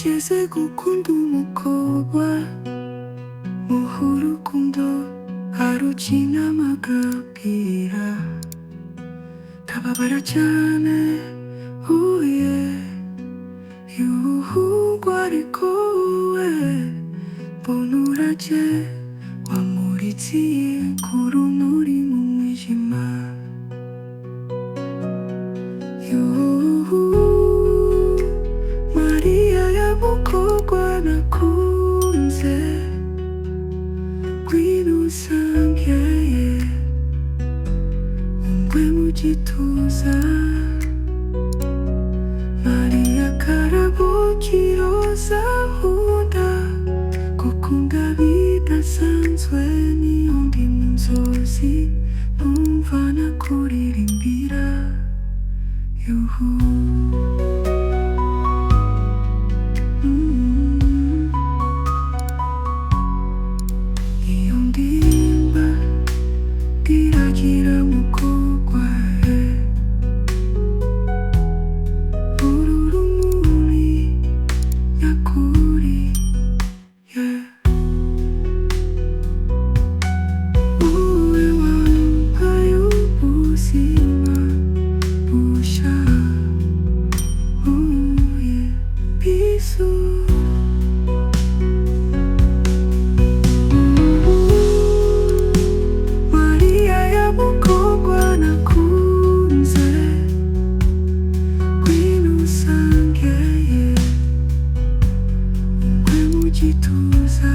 Tucheze gukunda umukobwa muhe urukundo arukina amagapira tababara cyane uye y'umuhungu ariko we mbona urajye wamurikiye ku rumuri mu mwijima Mariya ya mukobwa nakunze ngwino unsangeye ungwe mu gituza Mariya karabo k'iroza nkunda gukunda bidasanzwe niyo ndi mu nzozi numva nakuririmbira yuhu iyo ndirimba ndiragira mukobwa uru rumuri nyakuri wowe wampaye ubuzima bushya uye bisu Mariya ya mukobwa nakunze ngwino unsangeye ungwe mu gituza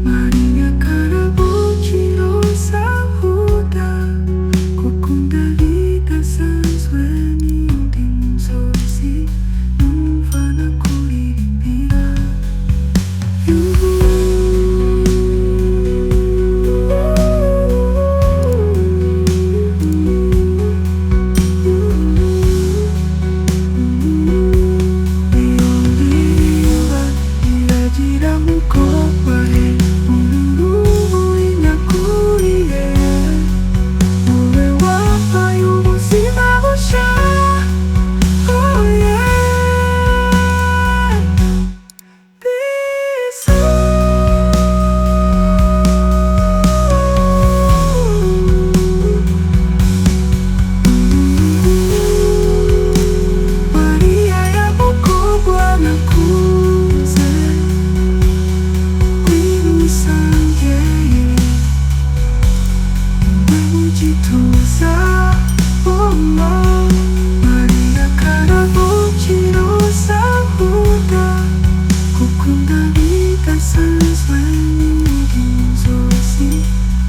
Mariya karabo k'iroza nkunda gukunda bidasanzwe niyo ndi mu nzozi numva nakuririmbira yuhu iyo ndirimba iragira mukobwa urumuri nyakuri wowe wampaye ubuzima bushya oh yeah bisu Mariya ya mukobwa nakunze ngwino unsangeye ungwe mu gituza oh Mariya karabo k'iroza nkunda gukunda bidasanzwe niyo ndi mu nzozi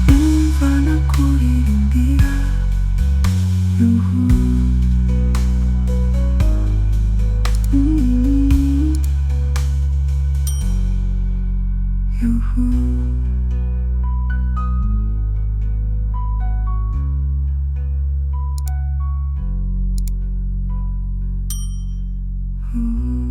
numva nakuririmbira yuhu yuhu Ooh.